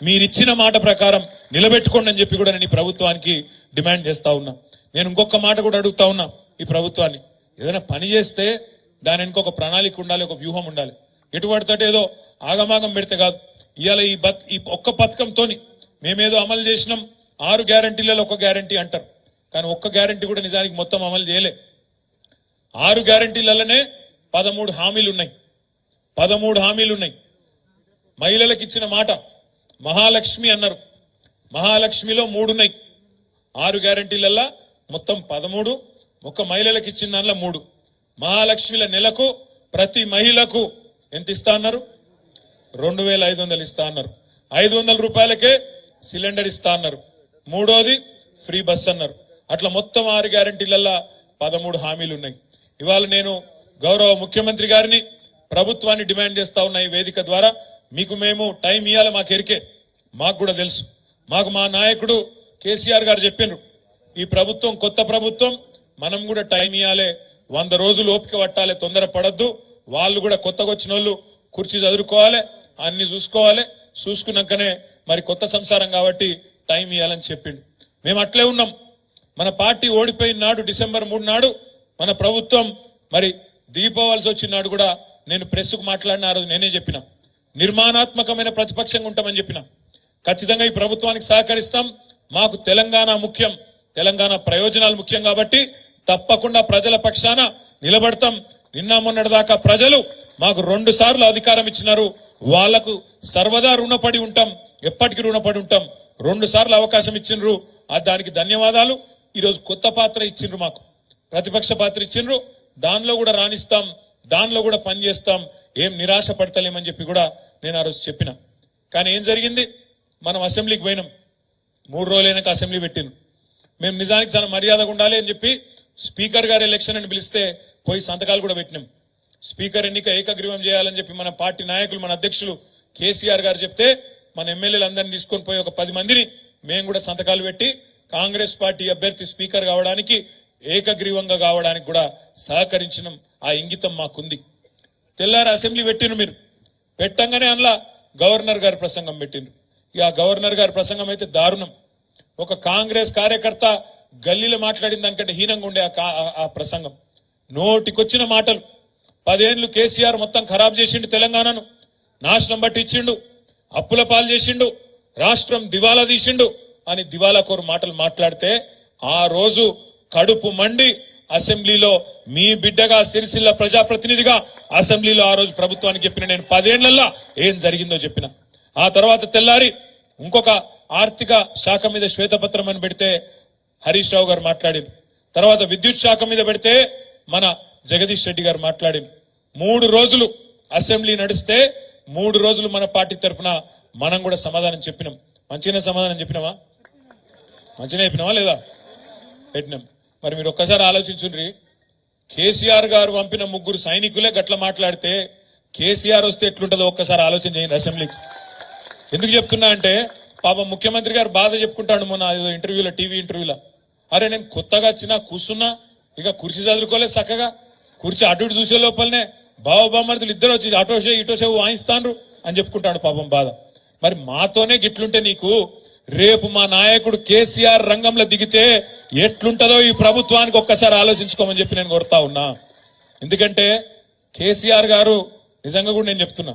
మీరిచ్చిన మాట ప్రకారం నిలబెట్టుకోండి అని చెప్పి కూడా నేను ఈ ప్రభుత్వానికి డిమాండ్ చేస్తా ఉన్నా. నేను ఇంకొక మాట కూడా అడుగుతా ఉన్నా ఈ ప్రభుత్వాన్ని, ఏదైనా పని చేస్తే దాని ఇంకొక ప్రణాళిక ఉండాలి, ఒక వ్యూహం ఉండాలి. ఎటువంటి ఏదో ఆగమాగం పెడితే కాదు. ఇవాళ ఈ ఒక్క పథకంతో మేమేదో అమలు చేసినాం, 6 గ్యారంటీలలో ఒక గ్యారంటీ అంటారు, కానీ ఒక్క గ్యారంటీ కూడా నిజానికి మొత్తం అమలు చేయలే. 6 గ్యారంటీలలోనే 13 హామీలు ఉన్నాయి. 13 హామీలు ఉన్నాయి. మహిళలకు ఇచ్చిన మాట మహాలక్ష్మి అన్నారు, మహాలక్ష్మిలో 3 ఉన్నాయి. 6 గ్యారంటీలల్లా మొత్తం 13, ఒక్క మహిళలకు ఇచ్చిన దానిలో 3. మహాలక్ష్మిల నెలకు ప్రతి మహిళకు ఎంత ఇస్తా అన్నారు? 2500 ఇస్తా అన్నారు. 500 రూపాయలకే సిలిండర్ ఇస్తా అన్నారు. 3వది ఫ్రీ బస్ అన్నారు. అట్లా మొత్తం 6 గ్యారంటీలల్లా 13 హామీలు ఉన్నాయి. ఇవాళ నేను గౌరవ ముఖ్యమంత్రి గారిని, ప్రభుత్వాన్ని డిమాండ్ చేస్తా ఉన్నా ఈ వేదిక ద్వారా, మీకు మేము టైం ఇవ్వాలి, మాకు ఎరికే, మాకు కూడా తెలుసు. మాకు మా నాయకుడు కేసీఆర్ గారు చెప్పిండ్రు, ఈ ప్రభుత్వం కొత్త ప్రభుత్వం, మనం కూడా టైం ఇవ్వాలి, 100 రోజులు ఓపిక పట్టాలి, తొందర పడద్దు. వాళ్ళు కూడా కొత్తగా వచ్చిన వాళ్ళు కుర్చీ చదువుకోవాలి, అన్ని చూసుకోవాలి, చూసుకున్నాకనే మరి కొత్త సంసారం కాబట్టి టైం ఇవ్వాలని చెప్పిండు. మేము అట్లే ఉన్నాం. మన పార్టీ ఓడిపోయిన నాడు డిసెంబర్ 3 నాడు మన ప్రభుత్వం మరి దీపావళి వచ్చిన నాడు కూడా నేను ప్రెస్కు మాట్లాడిన ఆ రోజు నేనే చెప్పిన, నిర్మాణాత్మకమైన ప్రతిపక్షంగా ఉంటామని చెప్పిన. ఖచ్చితంగా ఈ ప్రభుత్వానికి సహకరిస్తాం. మాకు తెలంగాణ ముఖ్యం, తెలంగాణ ప్రయోజనాలు ముఖ్యం కాబట్టి తప్పకుండా ప్రజల పక్షాన నిలబడతాం. నిన్న మొన్నటి దాకా ప్రజలు మాకు 2 సార్లు అధికారం ఇచ్చినారు, వాళ్లకు సర్వదా రుణపడి ఉంటాం, ఎప్పటికీ రుణపడి ఉంటాం. 2 సార్లు అవకాశం ఇచ్చిండ్రు, దానికి ధన్యవాదాలు. ఈరోజు కొత్త పాత్ర ఇచ్చిండ్రు, మాకు ప్రతిపక్ష పాత్ర ఇచ్చిండ్రు, దానిలో కూడా రాణిస్తాం, దానిలో కూడా పనిచేస్తాం, ఏం నిరాశ పడతలేమని చెప్పి కూడా నేను ఆ రోజు చెప్పిన. కానీ ఏం జరిగింది? మనం అసెంబ్లీకి పోయినాం, 3 రోజులైనాక అసెంబ్లీ పెట్టిండ్రు. మేము నిజానికి చాలా మర్యాదగా ఉండాలి అని చెప్పి స్పీకర్ గారు ఎలక్షన్ అని పిలిస్తే పోయి సంతకాలు కూడా పెట్టినాం. స్పీకర్ ఎన్నిక ఏకగ్రీవం చేయాలని చెప్పి మన పార్టీ నాయకులు, మన అధ్యక్షులు కేసీఆర్ గారు చెప్తే మన ఎమ్మెల్యేలు అందరినీ తీసుకొని పోయి ఒక 10 మందిని మేము కూడా సంతకాలు పెట్టి కాంగ్రెస్ పార్టీ అభ్యర్థి స్పీకర్ కావడానికి, ఏకగ్రీవంగా కావడానికి కూడా సహకరించిన ఆ ఇంగితం మాకుంది. తెల్లారి అసెంబ్లీ పెట్టిండ్రు. మీరు పెట్టంగానే అందులో గవర్నర్ గారి ప్రసంగం పెట్టిండ్రు. ఇక ఆ గవర్నర్ గారి ప్రసంగం అయితే దారుణం. ఒక కాంగ్రెస్ కార్యకర్త గల్లీలో మాట్లాడిన దానికంటే హీనంగా ఉండే ఆ ప్రసంగం. నోటికొచ్చిన మాటలు. 10 ఏళ్లు కేసీఆర్ మొత్తం ఖరాబ్ చేసిండు, తెలంగాణను నాశనం బట్టి ఇచ్చిండు, అప్పుల పాలు చేసిండు, రాష్ట్రం దివాలా తీసిండు అని దివాలాకోరు మాటలు మాట్లాడితే ఆ రోజు కడుపు మండి అసెంబ్లీలో మీ బిడ్డగా, సిరిసిల్ల ప్రజాప్రతినిధిగా అసెంబ్లీలో ఆ రోజు ప్రభుత్వానికి చెప్పిన, నేను 10 ఏళ్లలో ఏం జరిగిందో చెప్పిన. ఆ తర్వాత తెల్లారి ఇంకొక ఆర్థిక శాఖ మీద శ్వేతపత్రం అని పెడితే హరీష్ రావు గారు మాట్లాడింది. తర్వాత విద్యుత్ శాఖ మీద పెడితే మన జగదీష్ రెడ్డి గారు మాట్లాడింది. 3 రోజులు అసెంబ్లీ నడిస్తే 3 రోజులు మన పార్టీ తరఫున మనం కూడా సమాధానం చెప్పినాం. మంచిగానే సమాధానం చెప్పినామా? మంచిగానే చెప్పినామా లేదా? పెట్టినాం. మరి మీరు ఒక్కసారి ఆలోచించుండ్రి, కేసీఆర్ గారు పంపిన 3 సైనికులే గట్ల మాట్లాడితే కేసీఆర్ వస్తే ఎట్లుంటుందో ఒక్కసారి ఆలోచన చేయండి అసెంబ్లీకి. ఎందుకు చెప్తున్నా అంటే, పాపం ముఖ్యమంత్రి గారు బాధ చెప్పుకుంటాడు మొన్న ఏదో ఇంటర్వ్యూలో, టీవీ ఇంటర్వ్యూలో, అరే నేను కొత్తగా వచ్చినా కూర్చున్నా, ఇక కుర్చీ చదువుకోలేదు చక్కగా, కుర్చీ అటు ఇటు చూసే లోపలనే బావబామర్దులు ఇద్దరు వచ్చి అటోషే ఇటోషే వాయిస్తాండ్రు అని చెప్పుకుంటాడు పాపం బాధ. మరి మాతోనే గిట్లుంటే నీకు రేపు మా నాయకుడు కేసీఆర్ రంగంలో దిగితే ఎట్లుంటదో ఈ ప్రభుత్వానికి ఒక్కసారి ఆలోచించుకోమని చెప్పి నేను కోరుతా ఉన్నా. ఎందుకంటే కేసీఆర్ గారు నిజంగా కూడా నేను చెప్తున్నా,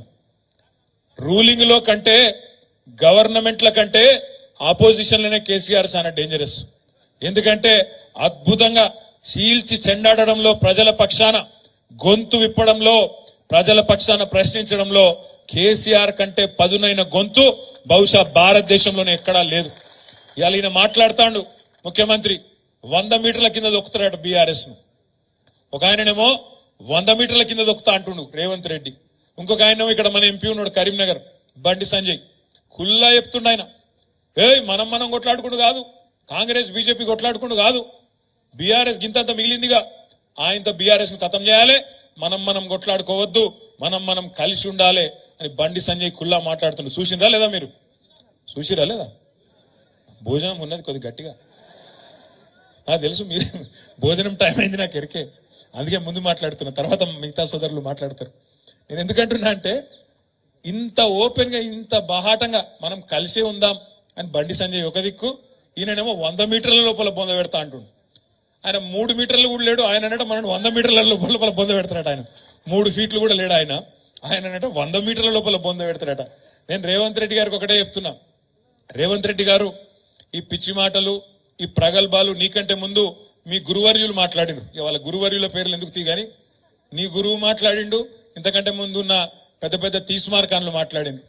రూలింగ్ లో కంటే గవర్నమెంట్ల కంటే ఆపోజిషన్ లోనే కేసీఆర్ చాలా డేంజరస్. ఎందుకంటే అద్భుతంగా చీల్చి చెండాడడంలో, ప్రజల పక్షాన గొంతు విప్పడంలో, ప్రజల పక్షాన ప్రశ్నించడంలో కేసీఆర్ కంటే పదునైన గొంతు బహుశా భారతదేశంలోనే ఎక్కడా లేదు. ఇవాళ ఈయన మాట్లాడుతాడు ముఖ్యమంత్రి, 100 మీటర్ల కింద దొక్కుతాడు బీఆర్ఎస్ ను. ఒక ఆయననేమో 100 మీటర్ల కింద దొక్కుతా అంటుండు రేవంత్ రెడ్డి. ఇంకొక ఆయనేమో ఇక్కడ మన ఎంపీ ఉన్నాడు కరీంనగర్, బండి సంజయ్, కుల్లా చెప్తుండ ఆయన, మనం కొట్లాడుకుంటూ కాదు, కాంగ్రెస్ బీజేపీ కొట్లాడుకుంటూ కాదు, బీఆర్ఎస్ గింతంత మిగిలిందిగా, ఆయనతో బీఆర్ఎస్ ను ఖతం చేయాలి, మనం కొట్లాడుకోవద్దు, మనం కలిసి ఉండాలి అని బండి సంజయ్ కుల్లా మాట్లాడుతుండ్రు. చూసిరా లేదా? మీరు చూసిరా లేదా? భోజనం ఉన్నది కొద్ది గట్టిగా, నాకు తెలుసు. మీరు భోజనం టైం అయింది నాకు ఎరికే, అందుకే ముందు మాట్లాడుతున్నా, తర్వాత మిగతా సోదరులు మాట్లాడతారు. నేను ఎందుకంటున్నా అంటే ఇంత ఓపెన్ గా ఇంత బాహాటంగా మనం కలిసే ఉందాం అని బండి సంజయ్ ఒక దిక్కు, ఈయననేమో 100 మీటర్ల లోపల బొంద పెడతా అంటుండు. ఆయన 3 మీటర్లు కూడా లేడు. ఆయన అంటే మనం 100 మీటర్ల లోపల బొంద పెడతాడట. ఆయన 3 ఫీట్లు కూడా లేడు. ఆయన అంటే 100 మీటర్ల లోపల బొంద పెడతాడట. నేను రేవంత్ రెడ్డి గారికి ఒకటే చెప్తున్నా, రేవంత్ రెడ్డి గారు ఈ పిచ్చి మాటలు, ఈ ప్రగల్భాలు నీకంటే ముందు మీ గురువర్యులు మాట్లాడిండు. వాళ్ళ గురువర్యుల పేర్లు ఎందుకు తీగాని, నీ గురువు మాట్లాడిండు, ఇంతకంటే ముందున్న పెద్ద పెద్ద తీస్మార్కాన్లు మాట్లాడిండు.